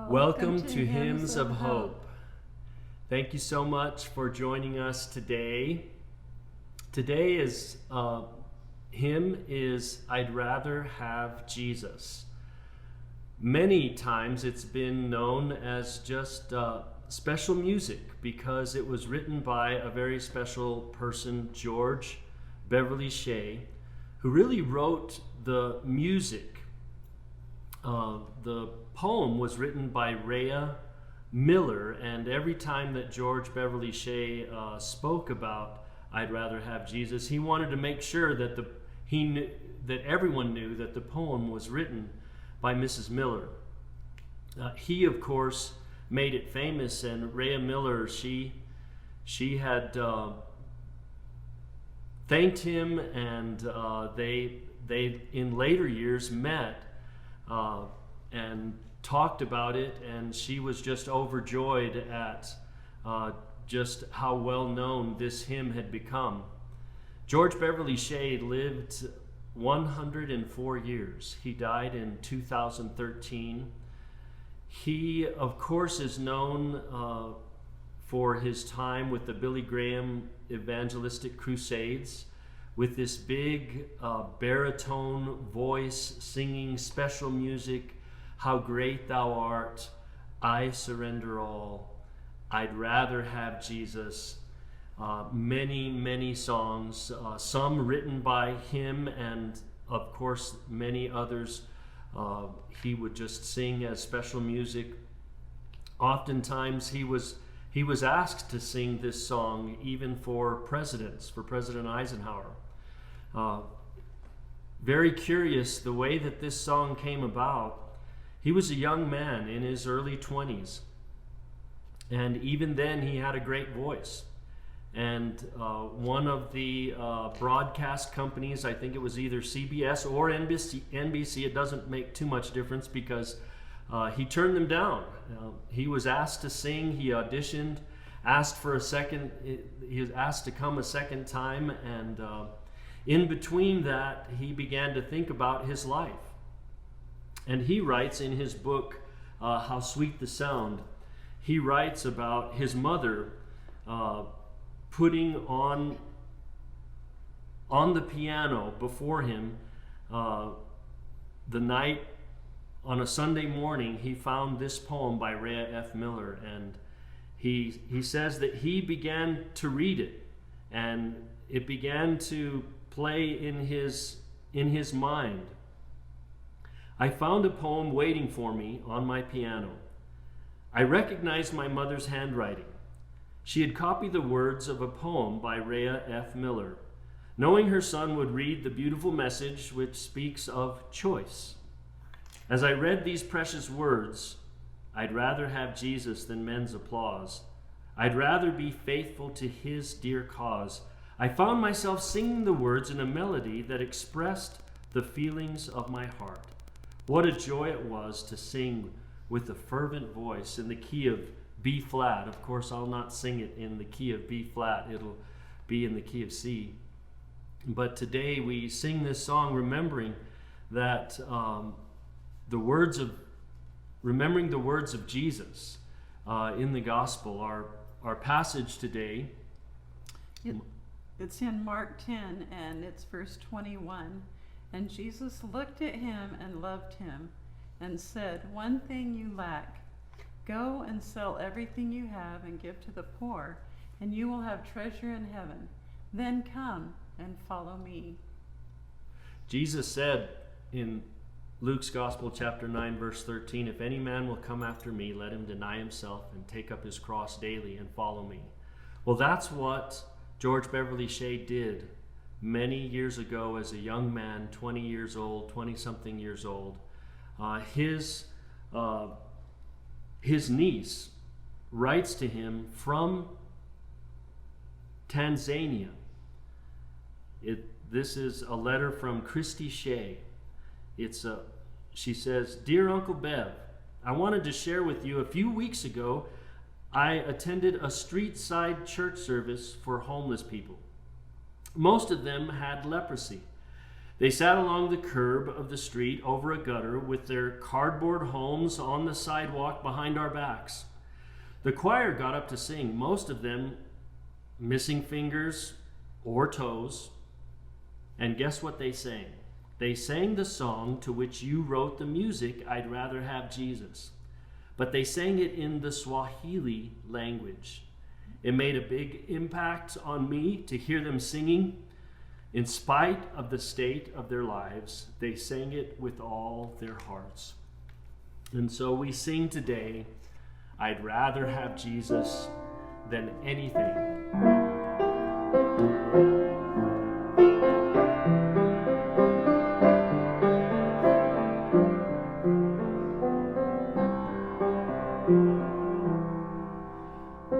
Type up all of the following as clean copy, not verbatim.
Welcome to Hymns of Hope. Thank you so much for joining us today. Today's hymn is I'd Rather Have Jesus. Many times it's been known as just special music because it was written by a very special person, George Beverly Shea, who really wrote the music. The poem was written by Rhea Miller, and every time that George Beverly Shea spoke about I'd Rather Have Jesus, he wanted to make sure that that everyone knew that the poem was written by Mrs. Miller. He, of course, made it famous, and Rhea Miller, she had thanked him, and they in later years met and talked about it, and she was just overjoyed at just how well known this hymn had become. George Beverly Shea lived 104 years. He died in 2013. He, of course, is known for his time with the Billy Graham Evangelistic Crusades, with this big baritone voice singing special music. How great thou art, I surrender all, I'd rather have Jesus. Many songs, some written by him, and of course many others he would just sing as special music. Oftentimes he was asked to sing this song even for presidents, for President Eisenhower. Very curious the way that this song came about. He was a young man in his early 20s, and even then he had a great voice. And one of the broadcast companies, I think it was either CBS or NBC, it doesn't make too much difference because he turned them down. He was asked to sing, he auditioned, he was asked to come a second time, and in between that, he began to think about his life. And he writes in his book, How Sweet the Sound, he writes about his mother putting on the piano before him the night on a Sunday morning he found this poem by Rhea F. Miller, and he says that he began to read it, and it began to play in his mind. I found a poem waiting for me on my piano. I recognized my mother's handwriting. She had copied the words of a poem by Rhea F. Miller, knowing her son would read the beautiful message which speaks of choice. As I read these precious words, I'd rather have Jesus than men's applause. I'd rather be faithful to his dear cause. I found myself singing the words in a melody that expressed the feelings of my heart. What a joy it was to sing with a fervent voice in the key of B flat. Of course, I'll not sing it in the key of B flat. It'll be in the key of C. But today we sing this song remembering that remembering the words of Jesus in the gospel. Our passage today. It's in Mark 10, and it's verse 21. And Jesus looked at him and loved him and said, one thing you lack. Go and sell everything you have and give to the poor, and you will have treasure in heaven. Then come and follow me. Jesus said in Luke's Gospel, chapter 9, verse 13, if any man will come after me, let him deny himself and take up his cross daily and follow me. Well, that's what George Beverly Shea did many years ago as a young man, 20-something years old. His niece writes to him from Tanzania. This is a letter from Christy Shea. She says, Dear Uncle Bev, I wanted to share with you a few weeks ago I attended a street-side church service for homeless people. Most of them had leprosy. They sat along the curb of the street over a gutter with their cardboard homes on the sidewalk behind our backs. The choir got up to sing, most of them missing fingers or toes. And guess what they sang? They sang the song to which you wrote the music, I'd Rather Have Jesus. But they sang it in the Swahili language. It made a big impact on me to hear them singing. In spite of the state of their lives, they sang it with all their hearts. And so we sing today, I'd rather have Jesus than anything.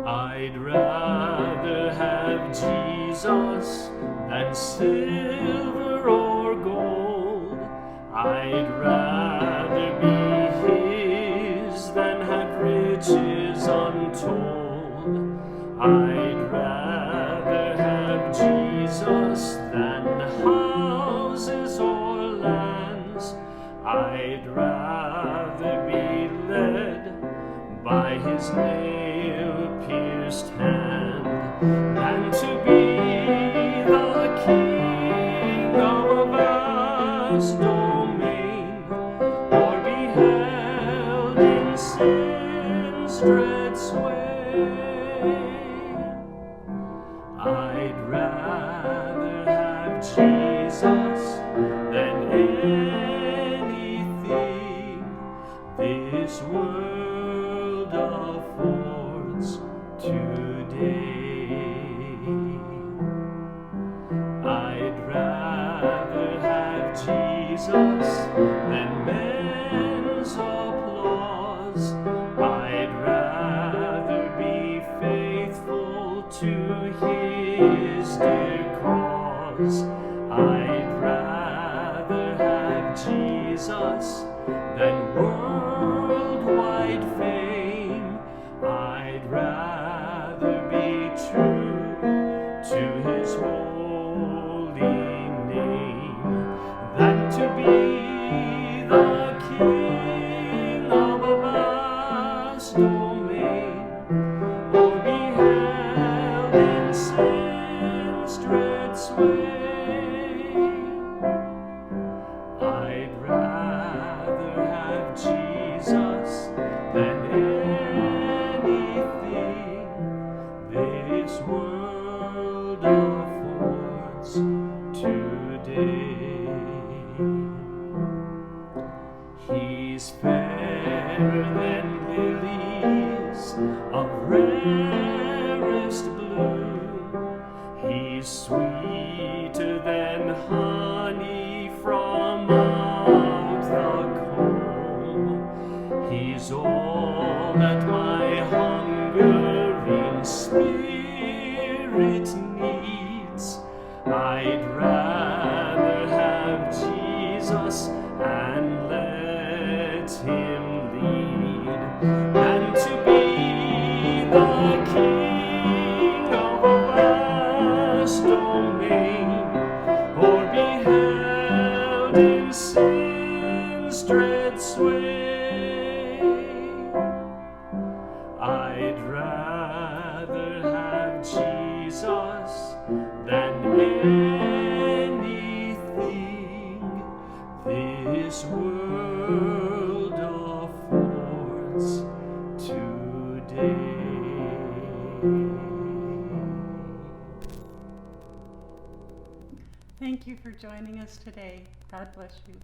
I'd rather have Jesus than silver or gold. I'd rather be his than have riches untold. I'd rather have Jesus than houses or lands. I'd rather be led by his nail-pierced hand than to be the king of a vast domain, or be held in sin's dread sway. I'd rather have Jesus than anything this world affords today. I'd rather have Jesus than men's applause. I'd rather be faithful to his dear cause. I'd rather have Jesus than worldwide fame. I'd rather be true to his holy name than to be the king of a vast domain, or be held in sin's dread sway. I'd rather have Jesus than anything this world affords today. He's fairer than lilies of rarest bloom. He's sweeter than honey from out the comb. He's all that my hungering spirit needs. I'd rather have Jesus and let him lead than to be the king of a vast domain, or be held in sin's dread sway. I'd rather have Jesus than anything this world affords today. Thank you for joining us today. God bless you.